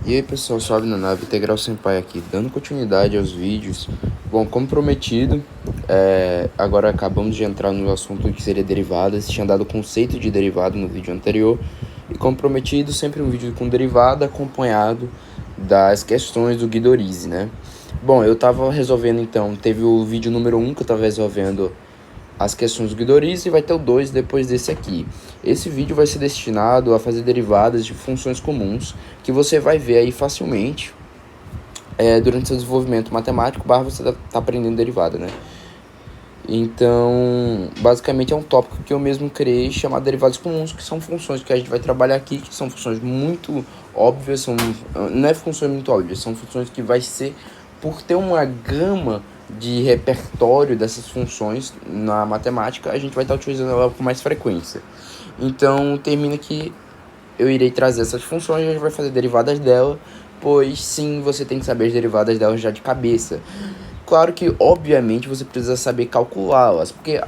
E aí pessoal, suave na nave, Integral Senpai aqui, dando continuidade aos vídeos. Bom, como prometido, agora acabamos de entrar no assunto que seria derivadas. Tinha dado o conceito de derivada no vídeo anterior. E como prometido, sempre um vídeo com derivada acompanhado das questões do Guido Orizzi, né? Bom, eu tava resolvendo então, teve o vídeo número 1 que eu tava resolvendo as questões do Guido Orizzi e vai ter o 2 depois desse aqui. Esse vídeo vai ser destinado a fazer derivadas de funções comuns que você vai ver aí facilmente durante seu desenvolvimento matemático, você tá aprendendo derivada, né? Então, basicamente é um tópico que eu mesmo criei chamado derivadas comuns, que são funções que a gente vai trabalhar aqui, que são funções muito óbvias, não é funções muito óbvias, são funções que vai ser, por ter uma gama de repertório dessas funções na matemática, a gente vai estar utilizando ela com mais frequência. Então, termina que eu irei trazer essas funções e a gente vai fazer derivadas dela, pois sim, você tem que saber as derivadas dela já de cabeça. Claro que, obviamente, você precisa saber calculá-las, porque,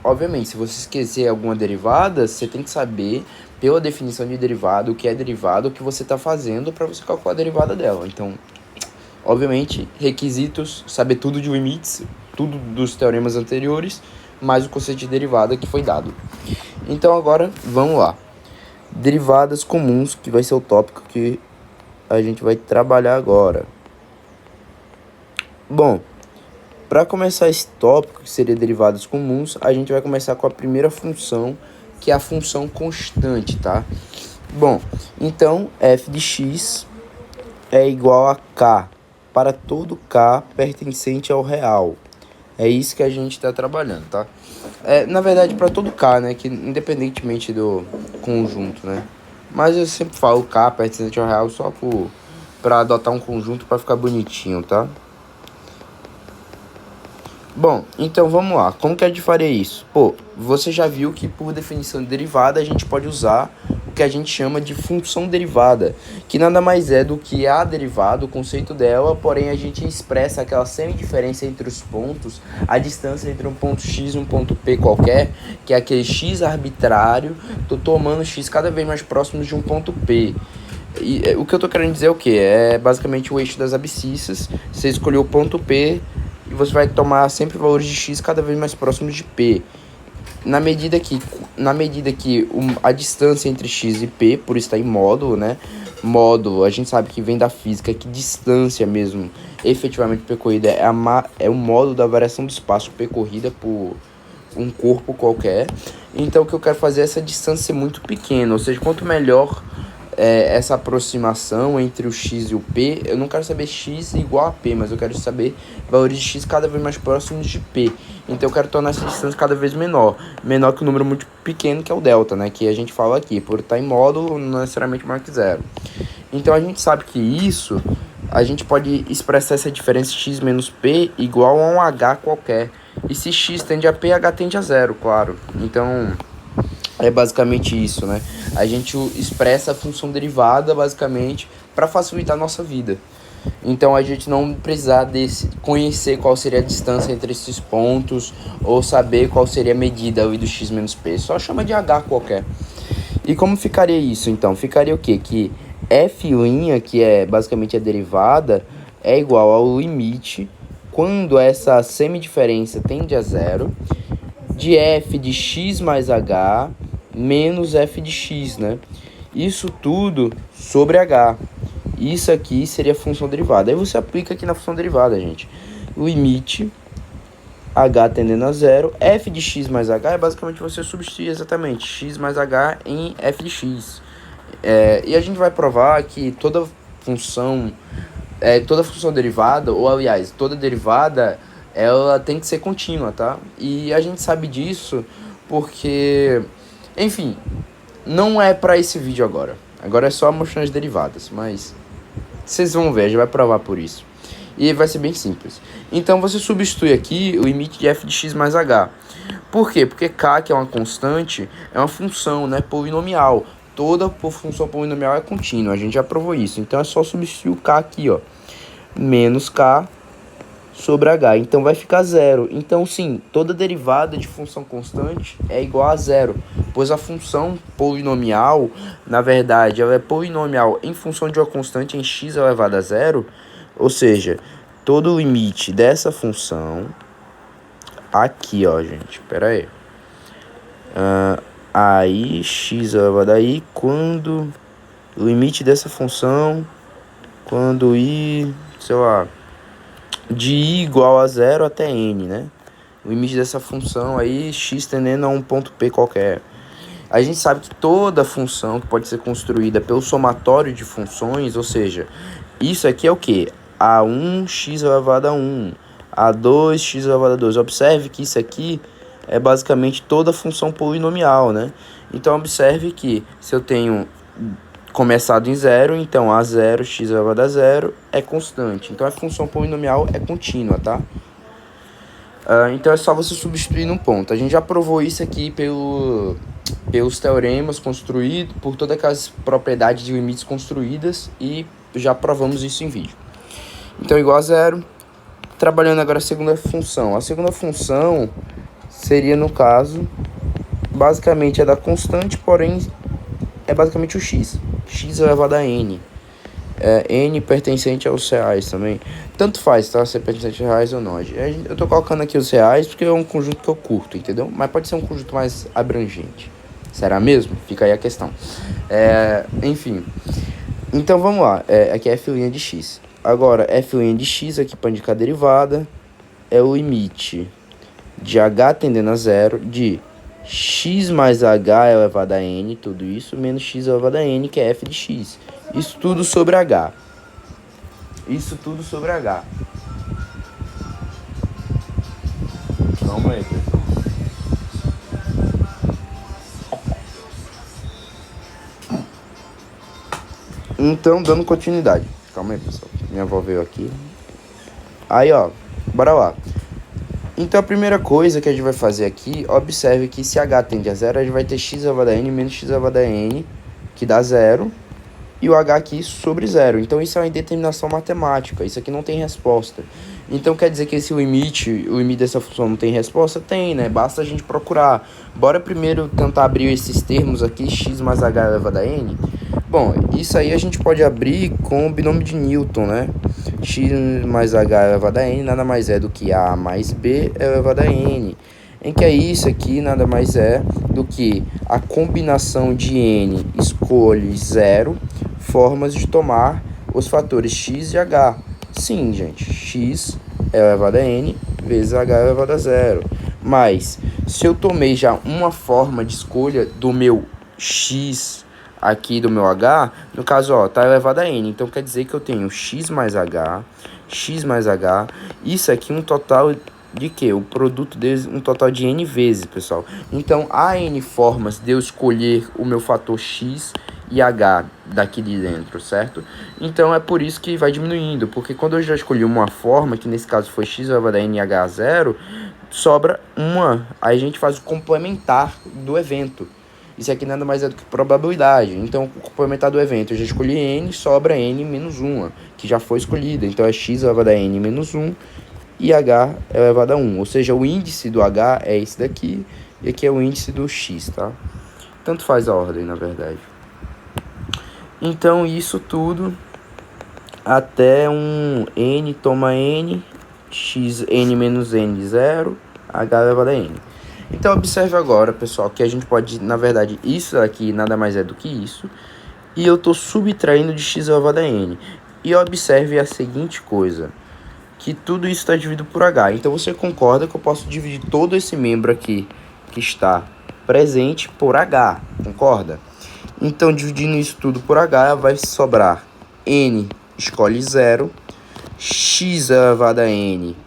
obviamente, se você esquecer alguma derivada, você tem que saber, pela definição de derivada, o que é derivada, o que você está fazendo para você calcular a derivada dela. Então, obviamente, requisitos, saber tudo de limites, tudo dos teoremas anteriores, mais o conceito de derivada que foi dado. Então, agora, vamos lá. Derivadas comuns, que vai ser o tópico que a gente vai trabalhar agora. Bom, para começar esse tópico, que seria derivadas comuns, a gente vai começar com a primeira função, que é a função constante, tá? Bom, então f de x é igual a k para todo k pertencente ao real. É isso que a gente está trabalhando, tá? Na verdade, para todo k, né? Que independentemente do conjunto, né? Mas eu sempre falo k pertencente ao real só para adotar um conjunto para ficar bonitinho, tá? Bom, então vamos lá. Como que a gente faria isso? Pô, você já viu que por definição de derivada a gente pode usar o que a gente chama de função derivada, que nada mais é do que a derivada, o conceito dela, porém a gente expressa aquela semidiferença entre os pontos, a distância entre um ponto x e um ponto p qualquer, que é aquele x arbitrário, tô tomando x cada vez mais próximo de um ponto p. E o que eu tô querendo dizer é o que? É basicamente o eixo das abscissas. Você escolheu o ponto P e você vai tomar sempre valores de x cada vez mais próximos de P. Na medida que a distância entre x e P, por estar em módulo, né? Módulo, a gente sabe que vem da física, que distância mesmo, efetivamente percorrida, é o módulo da variação do espaço percorrida por um corpo qualquer. Então o que eu quero fazer é essa distância ser muito pequena, ou seja, quanto melhor essa aproximação entre o x e o p, eu não quero saber x igual a p, mas eu quero saber valores de x cada vez mais próximos de p. Então eu quero tornar essa distância cada vez menor que um número muito pequeno, que é o delta, né, que a gente fala aqui, por estar em módulo, não necessariamente maior que zero. Então a gente sabe que isso, a gente pode expressar essa diferença x menos p igual a um h qualquer. E se x tende a p, h tende a zero, claro. Então é basicamente isso, né? A gente expressa a função derivada, basicamente, para facilitar a nossa vida. Então, a gente não precisar conhecer qual seria a distância entre esses pontos, ou saber qual seria a medida ali do x menos p. Só chama de h qualquer. E como ficaria isso, então? Ficaria o quê? Que f', que é basicamente a derivada, é igual ao limite, quando essa semidiferença tende a zero, de f de x mais h menos f de x, né? Isso tudo sobre h. Isso aqui seria a função derivada. Aí você aplica aqui na função derivada, gente. Limite h tendendo a zero, f de x mais h é basicamente você substituir exatamente x mais h em f de x. E a gente vai provar que toda função derivada, ou aliás, toda derivada, ela tem que ser contínua, tá? E a gente sabe disso porque, enfim, não é para esse vídeo agora. Agora é só mostrar as derivadas, mas vocês vão ver, a gente vai provar por isso. E vai ser bem simples. Então você substitui aqui o limite de f de x mais h. Por quê? Porque k, que é uma constante, é uma função, né, polinomial. Toda função polinomial é contínua, a gente já provou isso. Então é só substituir o k aqui, ó. Menos k sobre h. Então vai ficar zero. Então sim, toda derivada de função constante é igual a zero, pois a função polinomial, na verdade, ela é polinomial em função de uma constante em x elevado a zero, ou seja, todo o limite dessa função aqui, ó, gente, pera aí. Aí x elevado a i, quando o limite dessa função, quando i, sei lá, de i igual a zero até n, né? O limite dessa função aí, x tendendo a um ponto P qualquer. A gente sabe que toda função que pode ser construída pelo somatório de funções, ou seja, isso aqui é o que? A1, x elevado a 1, A2, x elevado a 2. Observe que isso aqui é basicamente toda função polinomial, né? Então, observe que se eu tenho começado em zero, então a0, x elevado a zero, é constante. Então, a função polinomial é contínua, tá? Então, é só você substituir num ponto. A gente já provou isso aqui pelos teoremas construídos, por todas aquelas propriedades de limites construídas, e já provamos isso em vídeo. Então, igual a zero. Trabalhando agora a segunda função. A segunda função seria, no caso, basicamente é da constante, porém é basicamente o x. X elevado a n. N pertencente aos reais também. Tanto faz, tá? Se é pertencente aos reais ou não. Eu tô colocando aqui os reais porque é um conjunto que eu curto, entendeu? Mas pode ser um conjunto mais abrangente. Será mesmo? Fica aí a questão. Enfim. Então vamos lá. Aqui é f' de x. Agora, f' de x aqui para indicar a derivada é o limite de h tendendo a zero de x mais h elevado a n, tudo isso, menos x elevado a n, que é f de x. Isso tudo sobre h. Isso tudo sobre h. Calma aí, pessoal. Então, dando continuidade. Calma aí, pessoal. Minha avó veio aqui. Aí, ó. Bora lá. Então, a primeira coisa que a gente vai fazer aqui, observe que se h tende a zero, a gente vai ter x elevado a n menos x elevado a n, que dá zero, e o h aqui sobre zero. Então, isso é uma indeterminação matemática. Isso aqui não tem resposta. Então, quer dizer que esse limite, o limite dessa função não tem resposta? Tem, né? Basta a gente procurar. Bora primeiro tentar abrir esses termos aqui, x mais h elevado a n. Bom, isso aí a gente pode abrir com o binômio de Newton, né? X mais h elevado a n nada mais é do que a mais b elevado a n. Em que é isso aqui nada mais é do que a combinação de n escolhe zero formas de tomar os fatores x e h. Sim, gente, x elevado a n vezes h elevado a zero. Mas, se eu tomei já uma forma de escolha do meu x aqui do meu h, no caso, ó, tá elevado a n. Então, quer dizer que eu tenho x mais h, isso aqui um total de quê? O produto deles, um total de n vezes, pessoal. Então, há n formas de eu escolher o meu fator x e h daqui de dentro, certo? Então, é por isso que vai diminuindo, porque quando eu já escolhi uma forma, que nesse caso foi x elevado a n e h a zero, sobra uma, aí a gente faz o complementar do evento. Isso aqui nada mais é do que probabilidade. Então, o complementar do evento, eu já escolhi n, sobra n menos 1, que já foi escolhida. Então, é x elevado a n menos 1 e h elevado a 1. Ou seja, o índice do h é esse daqui, e aqui é o índice do x, tá? Tanto faz a ordem, na verdade. Então, isso tudo até um n toma n, x n menos n, 0, h elevado a n. Então, observe agora, pessoal, que a gente pode, na verdade, isso aqui nada mais é do que isso. E eu estou subtraindo de x elevado a n. E observe a seguinte coisa, que tudo isso está dividido por h. Então, você concorda que eu posso dividir todo esse membro aqui, que está presente, por h, concorda? Então, dividindo isso tudo por h, vai sobrar n, escolhe 0, x elevado a n,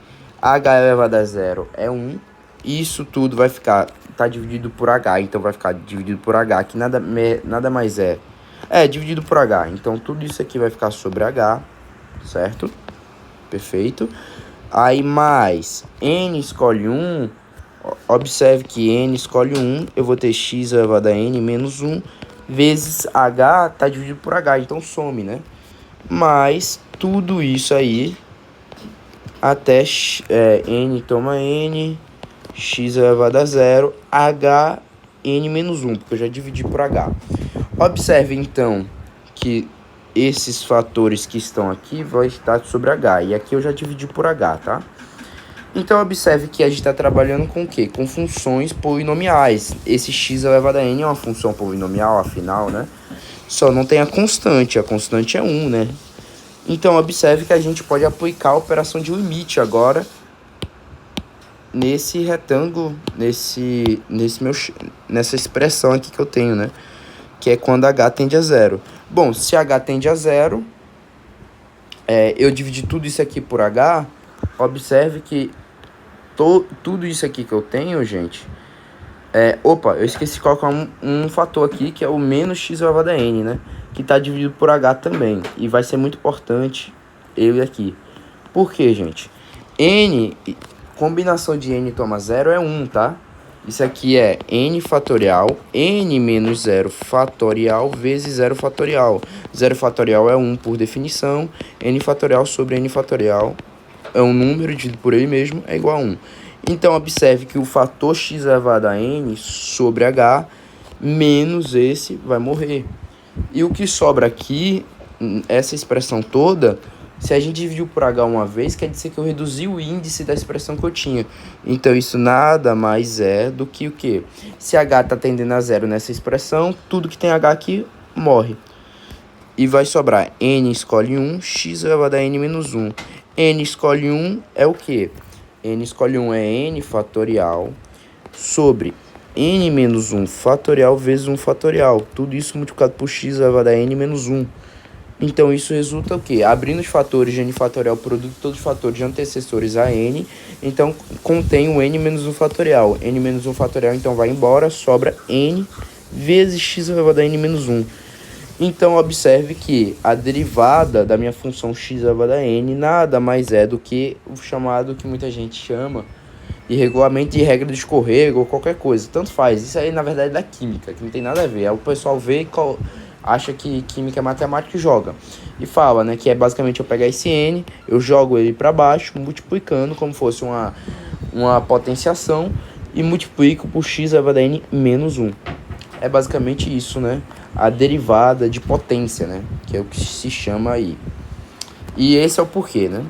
h elevado a 0 é 1. Isso tudo vai ficar, tá dividido por h, então vai ficar dividido por h, que nada mais é dividido por h. Então, tudo isso aqui vai ficar sobre h, certo? Perfeito. Aí, mais n escolhe 1, observe que n escolhe 1, eu vou ter x elevado a n menos 1, vezes h, tá dividido por h, então some, né? Mas, tudo isso aí até n toma n, x elevado a zero, h, n menos 1, porque eu já dividi por h. Observe, então, que esses fatores que estão aqui vão estar sobre h, e aqui eu já dividi por h, tá? Então, observe que a gente está trabalhando com o quê? Com funções polinomiais. Esse x elevado a n é uma função polinomial, afinal, né? Só não tem a constante é 1, né? Então, observe que a gente pode aplicar a operação de limite agora nesse retângulo, nessa expressão aqui que eu tenho, né? Que é quando h tende a zero. Bom, se h tende a zero, eu dividi tudo isso aqui por h, observe que tudo isso aqui que eu tenho, gente, eu esqueci de colocar um fator aqui, que é o menos x elevado a n, né? Que está dividido por h também. E vai ser muito importante ele aqui. Por quê, gente? Combinação de n toma zero é 1, tá? Isso aqui é n fatorial, n menos 0 fatorial vezes 0 fatorial. 0 fatorial é 1 por definição, n fatorial sobre n fatorial é um número dividido por ele mesmo, é igual a 1. Então, observe que o fator x elevado a n sobre h menos esse vai morrer. E o que sobra aqui, essa expressão toda, se a gente dividiu por h uma vez, quer dizer que eu reduzi o índice da expressão que eu tinha. Então, isso nada mais é do que o quê? Se h está tendendo a zero nessa expressão, tudo que tem h aqui morre. E vai sobrar n escolhe 1, x elevado a n menos 1. N escolhe 1 é o quê? N escolhe 1 é n fatorial sobre n menos 1 fatorial vezes 1 fatorial. Tudo isso multiplicado por x elevado a n menos 1. Então, isso resulta o quê? Abrindo os fatores de n fatorial, produto de todos os fatores de antecessores a n. Então, contém o n menos 1 fatorial. N menos 1 fatorial, então, vai embora, sobra n vezes x elevado a n menos 1. Então, observe que a derivada da minha função x elevado a n nada mais é do que o chamado que muita gente chama de regulamento de regra de escorrego ou qualquer coisa. Tanto faz. Isso aí, na verdade, é da química, que não tem nada a ver. Aí o pessoal vê, acha que química é matemática e joga. E fala, né, que é basicamente eu pegar esse n, eu jogo ele para baixo, multiplicando como fosse uma potenciação e multiplico por x elevado a n menos 1. É basicamente isso, né? A derivada de potência, né? Que é o que se chama aí. E esse é o porquê, né?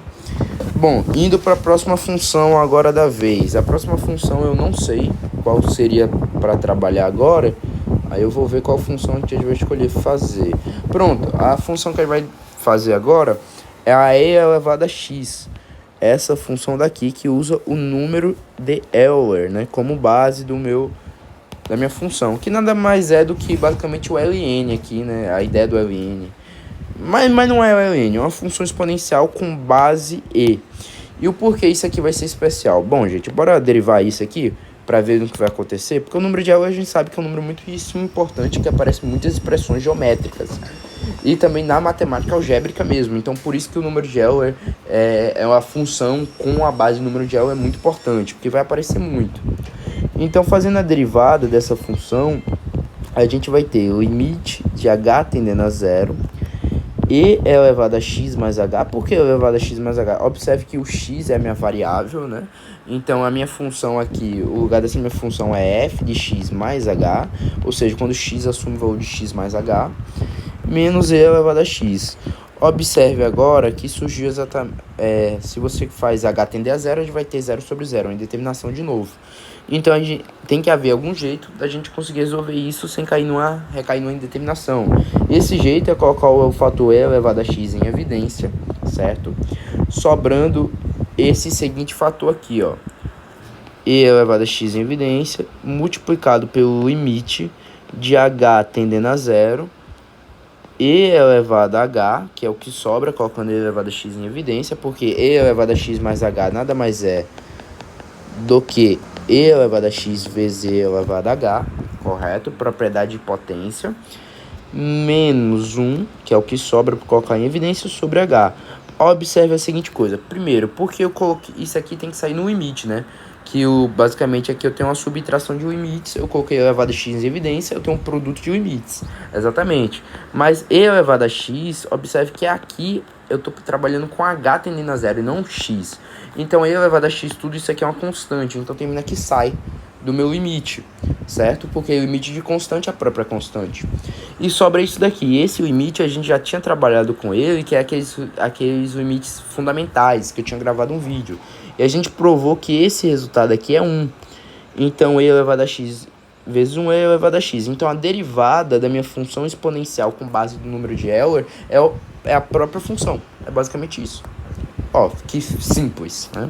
Bom, indo para a próxima função agora da vez. A próxima função eu não sei qual seria para trabalhar agora. Aí eu vou ver qual função que a gente vai escolher fazer. Pronto, a função que a gente vai fazer agora é a e elevado a x. Essa função daqui que usa o número de Euler, né? Como base da minha função, que nada mais é do que basicamente o ln aqui, né? A ideia do ln. Mas não é o ln, é uma função exponencial com base e. E o porquê isso aqui vai ser especial? Bom, gente, bora derivar isso aqui para ver o que vai acontecer, porque o número de Euler a gente sabe que é um número muitíssimo importante, que aparece em muitas expressões geométricas. E também na matemática algébrica mesmo. Então, por isso que o número de Euler é uma função com a base do número de Euler é muito importante, porque vai aparecer muito. Então, fazendo a derivada dessa função, a gente vai ter o limite de h tendendo a zero e elevado a x mais h. Por que elevado a x mais h? Observe que o x é a minha variável, né? Então, a minha função aqui, o lugar dessa minha função é f de x mais h, ou seja, quando x assume o valor de x mais h, menos e elevado a x. Observe agora que surgiu exatamente... se você faz h tender a zero, a gente vai ter 0 sobre 0, uma indeterminação de novo. Então, a gente tem que haver algum jeito da gente conseguir resolver isso sem recair numa indeterminação. Esse jeito é colocar o fator e elevado a x em evidência, certo? Sobrando esse seguinte fator aqui, ó. E elevado a x em evidência, multiplicado pelo limite de h tendendo a zero, e elevado a h, que é o que sobra, colocando e elevado a x em evidência, porque e elevado a x mais h nada mais é do que e elevado a x vezes e elevado a h, correto? Propriedade de potência, menos 1, que é o que sobra para colocar em evidência, sobre h. Observe a seguinte coisa. Primeiro, porque eu coloquei isso aqui tem que sair no limite, né? Que basicamente aqui eu tenho uma subtração de limites, eu coloquei elevado a x em evidência, eu tenho um produto de limites, exatamente. Mas e elevado a x, observe que aqui eu tô trabalhando com h tendendo a zero e não x. Então e elevado a x, tudo isso aqui é uma constante. Então termina que sai do meu limite, certo? Porque o limite de constante é a própria constante. E sobra isso daqui. Esse limite a gente já tinha trabalhado com ele, que é aqueles limites fundamentais, que eu tinha gravado um vídeo. E a gente provou que esse resultado aqui é 1. Então e elevado a x vezes 1 é elevado a x. Então a derivada da minha função exponencial com base do número de Euler é a própria função. É basicamente isso. Ó, que simples, né?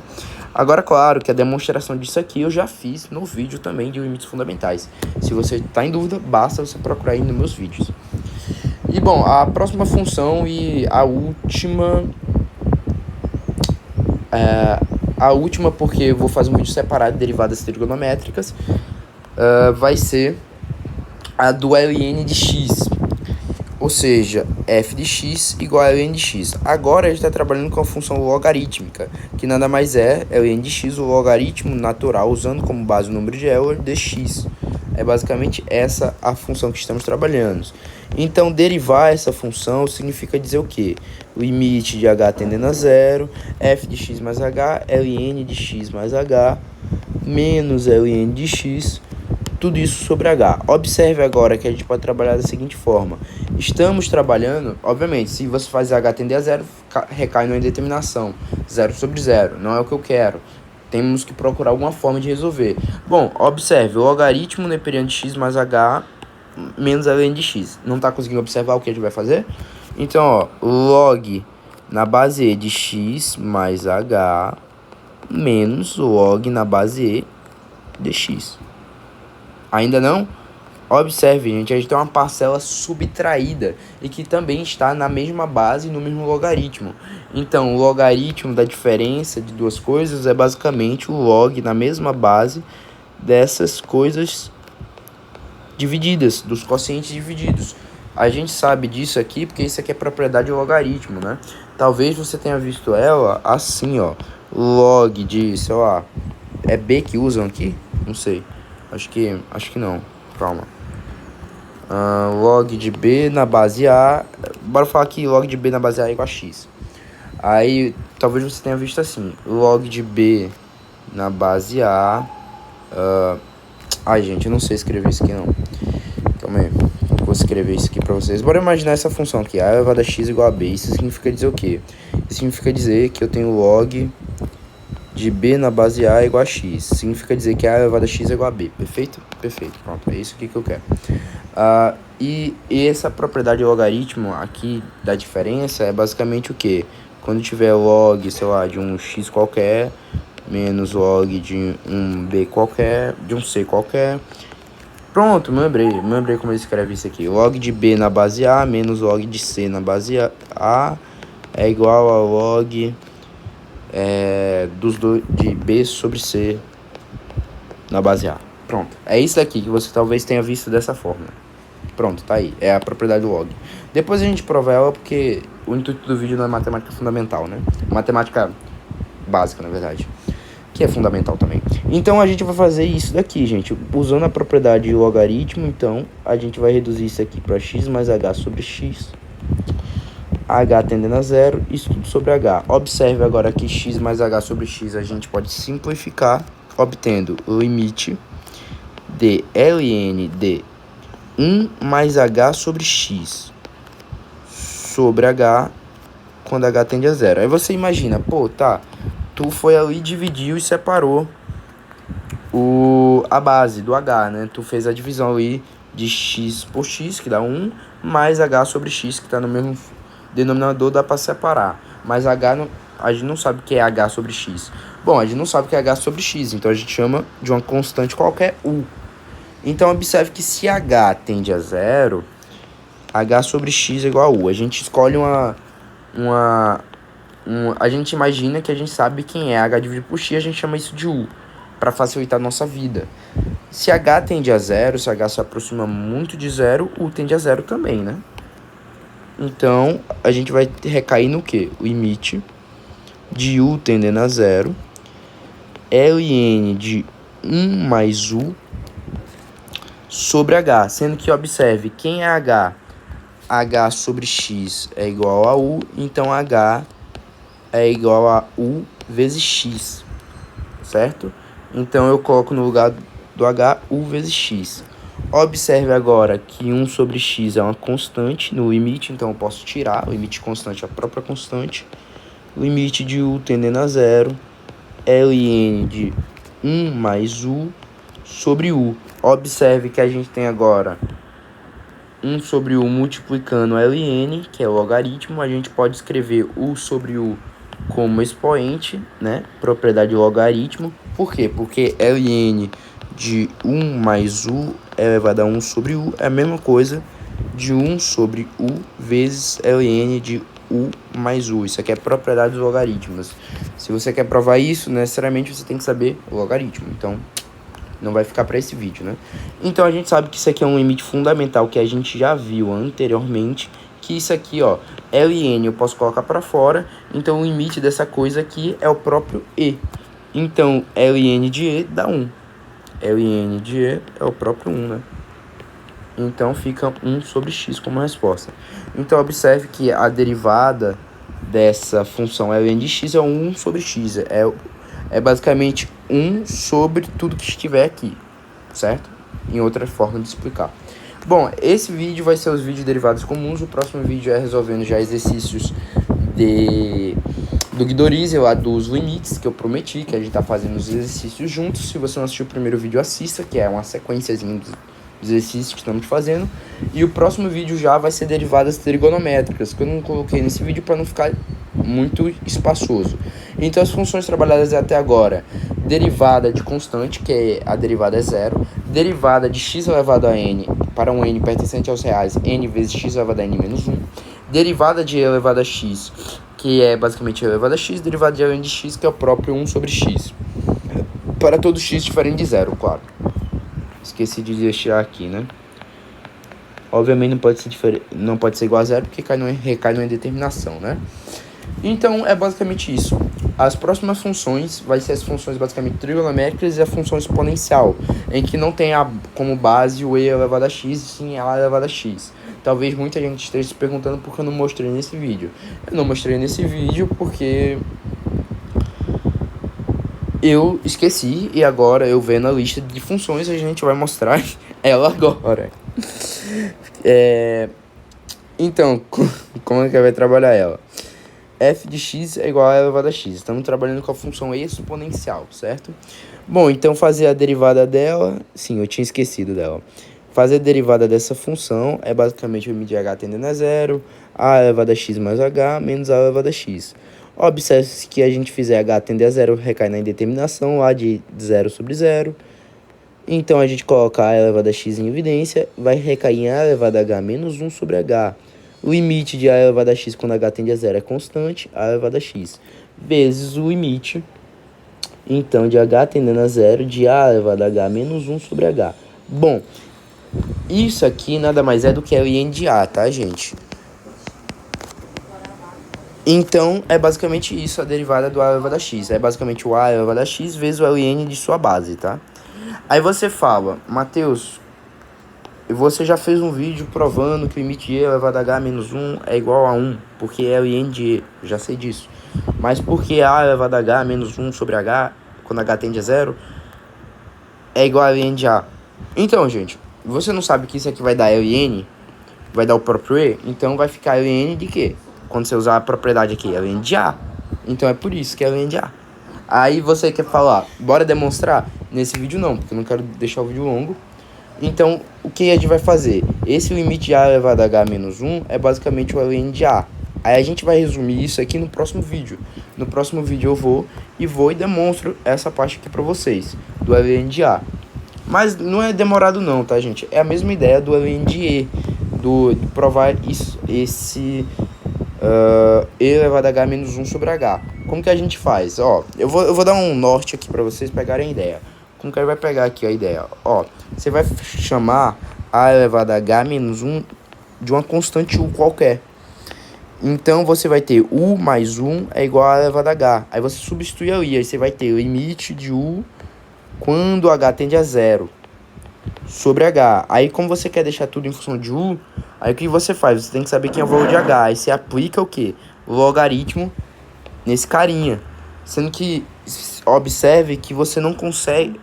Agora, claro que a demonstração disso aqui eu já fiz no vídeo também de limites fundamentais. Se você está em dúvida, basta você procurar aí nos meus vídeos. E bom, a próxima função e a última... a última, porque eu vou fazer um vídeo separado de derivadas trigonométricas, vai ser a do ln de x. Ou seja, f de x igual a ln de x. Agora a gente está trabalhando com a função logarítmica, que nada mais é ln de x, o logaritmo natural, usando como base o número de Euler de x. É basicamente essa a função que estamos trabalhando. Então, derivar essa função significa dizer o quê? Limite de h tendendo a zero, f de x mais h, ln de x mais h, menos ln de x, tudo isso sobre h. Observe agora que a gente pode trabalhar da seguinte forma. Estamos trabalhando, obviamente, se você faz h tender a zero, recai numa indeterminação. 0 sobre 0, não é o que eu quero. Temos que procurar alguma forma de resolver. Bom, observe, o logaritmo neperiano de x mais h menos ln de x. Não está conseguindo observar o que a gente vai fazer? Então, ó, log na base e de x mais h menos log na base e de x. Ainda não? Observe, gente, a gente tem uma parcela subtraída e que também está na mesma base, no mesmo logaritmo. Então, o logaritmo da diferença de duas coisas é basicamente o log na mesma base dessas coisas divididas, dos quocientes divididos. A gente sabe disso aqui porque isso aqui é propriedade do logaritmo, né? Talvez você tenha visto ela assim, ó. Log de, sei lá, é B que usam aqui? Não sei. Acho que não. Calma. Log de B na base A. Bora falar que log de B na base A é igual a X. Aí, talvez você tenha visto assim. Log de B na base A. Ai, gente, eu não sei escrever isso aqui, não. Calma aí. Vou escrever isso aqui pra vocês. Bora imaginar essa função aqui. A elevado a x igual a B. Isso significa dizer o quê? Isso significa dizer que eu tenho log de B na base A igual a X. Significa dizer que A elevado a X é igual a B. Perfeito? Perfeito. Pronto, é isso aqui que eu quero. E essa propriedade de logaritmo aqui da diferença é basicamente o quê? Quando tiver log, sei lá, de um X qualquer, menos log de um B qualquer, de um C qualquer. Pronto, me lembrei como ele escreve isso aqui. Log de B na base A menos log de C na base A é igual a log... de B sobre C na base A. Pronto, é isso daqui que você talvez tenha visto dessa forma. Pronto, tá aí, é a propriedade do log. Depois a gente prova ela porque o intuito do vídeo não é matemática fundamental, né? Matemática básica, na verdade, que é fundamental também. Então a gente vai fazer isso daqui, gente, usando a propriedade de logaritmo. Então a gente vai reduzir isso aqui para x mais h sobre x, h tendendo a zero, isso tudo sobre h. Observe agora que x mais h sobre x a gente pode simplificar, obtendo o limite de ln de 1 mais h sobre x sobre h quando h tende a zero. Aí você imagina, pô, tá, tu foi ali, dividiu e separou a base do h, né? Tu fez a divisão ali de x por x, que dá 1, mais h sobre x, que está no mesmo denominador, dá para separar. Mas a gente não sabe o que é h sobre x. Bom, a gente não sabe o que é h sobre x, então a gente chama de uma constante qualquer, u. Então observe que se h tende a zero, h sobre x é igual a u. A gente escolhe a gente imagina que a gente sabe quem é h dividido por x, a gente chama isso de u, para facilitar a nossa vida. Se h tende a zero, se h se aproxima muito de zero, u tende a zero também, né? Então, a gente vai recair no quê? O limite de u tendendo a zero, ln de 1 mais u sobre h. Sendo que, observe, quem é h? h sobre x é igual a u, então h é igual a u vezes x, certo? Então eu coloco no lugar do h u vezes x. Observe agora que 1 sobre x é uma constante no limite, então eu posso tirar o limite constante, a própria constante. Limite de u tendendo a zero, ln de 1 mais u sobre u. Observe que a gente tem agora 1 sobre u multiplicando ln, que é o logaritmo. A gente pode escrever u sobre u como expoente, né? Propriedade do logaritmo. Por quê? Porque ln de 1 mais u elevado a 1 sobre u é a mesma coisa de 1 sobre u vezes ln de u mais u. Isso aqui é propriedade dos logaritmos. Se você quer provar isso, necessariamente você tem que saber o logaritmo. Então, não vai ficar para esse vídeo, né? Então, a gente sabe que isso aqui é um limite fundamental que a gente já viu anteriormente. Que isso aqui, ó, ln eu posso colocar para fora. Então, o limite dessa coisa aqui é o próprio e. Então, ln de e dá 1. ln de e é o próprio 1, né? Então, fica 1 sobre x como resposta. Então, observe que a derivada dessa função ln de x é 1 sobre x. É basicamente 1 sobre tudo que estiver aqui, certo? Em outra forma de explicar. Bom, esse vídeo vai ser os vídeos derivados comuns. O próximo vídeo é resolvendo já exercícios do Guidorize, lá dos limites, que eu prometi, que a gente tá fazendo os exercícios juntos. Se você não assistiu o primeiro vídeo, assista, que é uma sequenciazinha dos exercícios que estamos fazendo. E o próximo vídeo já vai ser derivadas trigonométricas, que eu não coloquei nesse vídeo para não ficar muito espaçoso. Então, as funções trabalhadas até agora: derivada de constante, que é a derivada é zero; derivada de x elevado a n para um n pertencente aos reais, n vezes x elevado a n menos 1; derivada de e elevado a x, que é basicamente e elevado a x; derivada de ln de x, que é o próprio 1 sobre x, para todo x diferente de zero, claro. Esqueci de deixar aqui, né? Obviamente não pode ser igual a zero, porque recai numa indeterminação, né? Então, é basicamente isso. As próximas funções vai ser as funções basicamente trigonométricas e a função exponencial, em que não tem como base o e elevado a x, e sim a elevado a x. Talvez muita gente esteja se perguntando por que eu não mostrei nesse vídeo. Eu não mostrei nesse vídeo porque eu esqueci, e agora eu vendo a lista de funções, a gente vai mostrar ela agora. Então, como é que vai trabalhar ela? F de x é igual a elevado a x. Estamos trabalhando com a função exponencial, certo? Bom, então fazer a derivada dela... Sim, eu tinha esquecido dela. Fazer a derivada dessa função é basicamente o limite de h tendendo a zero, a elevado a x mais h menos a elevado a x. Observe que a gente fizer h tender a zero, recai na indeterminação lá de 0 sobre 0. Então, a gente coloca a elevado a x em evidência, vai recair em a elevado a h menos 1 sobre h. O limite de a elevado a x quando h tende a zero é constante, a elevado a x, vezes o limite, então, de h tendendo a zero de a elevado a h menos 1 sobre h. Bom, isso aqui nada mais é do que ln de a, tá, gente? Então, é basicamente isso, a derivada do a elevado a x. É basicamente o a elevado a x vezes o ln de sua base, tá? Aí você fala, Matheus, você já fez um vídeo provando que o limite de e elevado a h menos 1 é igual a 1, porque é ln de e, já sei disso. Mas porque a elevado a h menos 1 sobre h, quando h tende a zero, é igual a ln de a. Então, gente, você não sabe que isso aqui vai dar ln, vai dar o próprio e, então vai ficar ln de quê? Quando você usar a propriedade aqui, ln de a. Então é por isso que é ln de a. Aí você quer falar, bora demonstrar? Nesse vídeo não, porque eu não quero deixar o vídeo longo. Então, o que a gente vai fazer? Esse limite de a elevado a h menos 1 é basicamente o ln de a. Aí a gente vai resumir isso aqui no próximo vídeo. No próximo vídeo eu vou e demonstro essa parte aqui pra vocês, do ln de a. Mas não é demorado não, tá, gente? É a mesma ideia do ln de e, de provar isso, esse e elevado a h menos 1 sobre h. Como que a gente faz? Ó, eu vou dar um norte aqui pra vocês pegarem a ideia. Como que ele vai pegar aqui a ideia? Ó, você vai chamar a elevado a h menos 1 de uma constante u qualquer. Então, você vai ter u mais 1 é igual a elevado a h. Aí você substitui ali, aí você vai ter o limite de u quando h tende a zero. sobre H. Aí, como você quer deixar tudo em função de U, aí o que você faz? Você tem que saber quem é o valor de H. Aí você aplica o quê? O logaritmo nesse carinha. Sendo que, observe que você não consegue,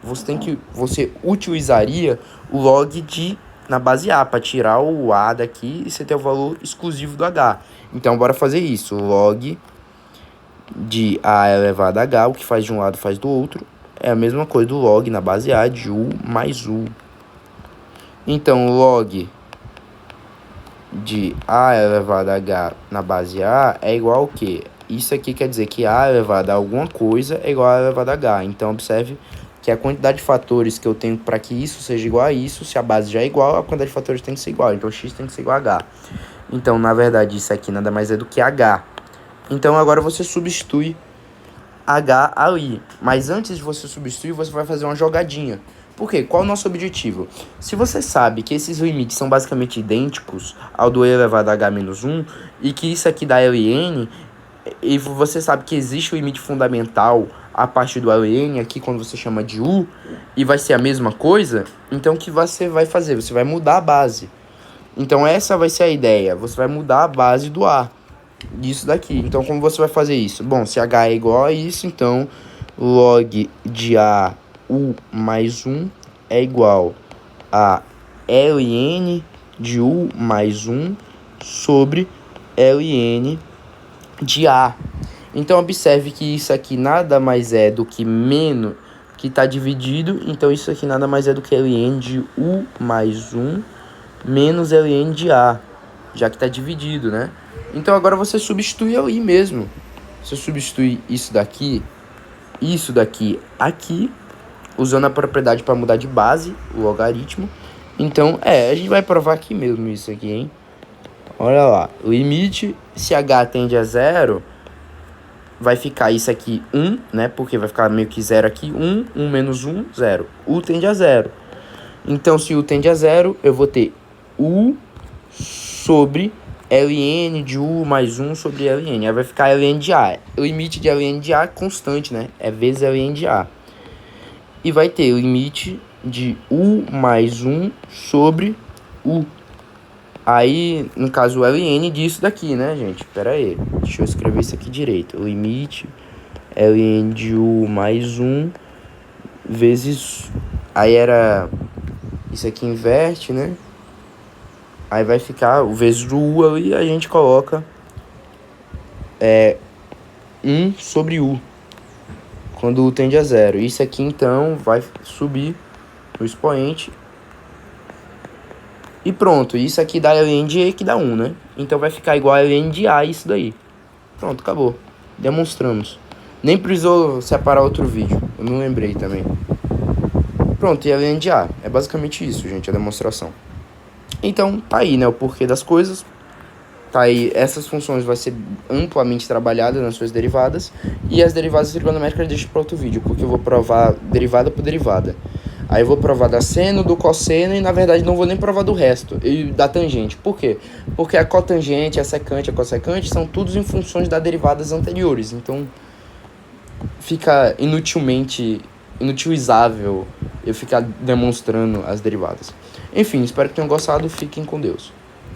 você utilizaria o log de na base A para tirar o A daqui e você ter o valor exclusivo do H. Então, bora fazer isso. O log de A elevado a H, o que faz de um lado faz do outro, é a mesma coisa do log na base A de U mais U. Então, o log de A elevado a H na base A é igual ao quê? Isso aqui quer dizer que A elevado a alguma coisa é igual a A elevado a H. Então, observe que a quantidade de fatores que eu tenho para que isso seja igual a isso, se a base já é igual, a quantidade de fatores tem que ser igual. Então, x tem que ser igual a H. Então, na verdade, isso aqui nada mais é do que H. Então, agora você substitui H ali. Mas antes de você substituir, você vai fazer uma jogadinha. Por quê? Qual é o nosso objetivo? Se você sabe que esses limites são basicamente idênticos ao do e elevado a h menos 1, e que isso aqui dá Ln, e você sabe que existe o limite fundamental a partir do Ln aqui quando você chama de U, e vai ser a mesma coisa, então o que você vai fazer? Você vai mudar a base. Então essa vai ser a ideia, você vai mudar a base do A, disso daqui. Então como você vai fazer isso? Bom, se H é igual a isso, então log de A U mais 1 é igual a Ln de U mais 1 sobre Ln de A. Então observe que isso aqui nada mais é do que menos, que está dividido, então isso aqui nada mais é do que Ln de U mais 1 menos Ln de A, já que está dividido, né? Então agora você substitui ali mesmo. Você substitui isso daqui aqui, usando a propriedade para mudar de base, o logaritmo. Então, a gente vai provar aqui mesmo isso aqui, hein? Olha lá, o limite, se h tende a 0, vai ficar isso aqui 1, né? Porque vai ficar meio que 0 aqui, 1, 1 menos 1, 0. U tende a 0. Então, se U tende a 0, eu vou ter U sobre Ln de U mais 1 sobre Ln. Aí vai ficar Ln de A. O limite de Ln de A é constante, né? É vezes Ln de A. E vai ter o limite de U mais 1 sobre U. Aí, no caso, o Ln disso daqui, né, gente? Pera aí. Deixa eu escrever isso aqui direito. O limite Ln de U mais 1 vezes... Aí era... Isso aqui inverte, né? Aí vai ficar o vezes do U ali, a gente coloca 1 sobre U, quando U tende a 0. Isso aqui, então, vai subir no expoente. E pronto, isso aqui dá Ln de E, que dá 1, né? Então vai ficar igual a Ln de A isso daí. Pronto, acabou. Demonstramos. Nem precisou separar outro vídeo, eu não lembrei também. Pronto, e Ln de A. É basicamente isso, gente, a demonstração. Então, tá aí, né, o porquê das coisas. Tá aí, essas funções vai ser amplamente trabalhadas nas suas derivadas. E as derivadas trigonométricas deixo para outro vídeo, porque eu vou provar derivada por derivada. Aí eu vou provar da seno, do cosseno e, na verdade, não vou nem provar do resto. E da tangente. Por quê? Porque a cotangente, a secante, a cossecante são todos em funções das derivadas anteriores. Então, fica inutilizável eu ficar demonstrando as derivadas. Enfim, espero que tenham gostado. Fiquem com Deus.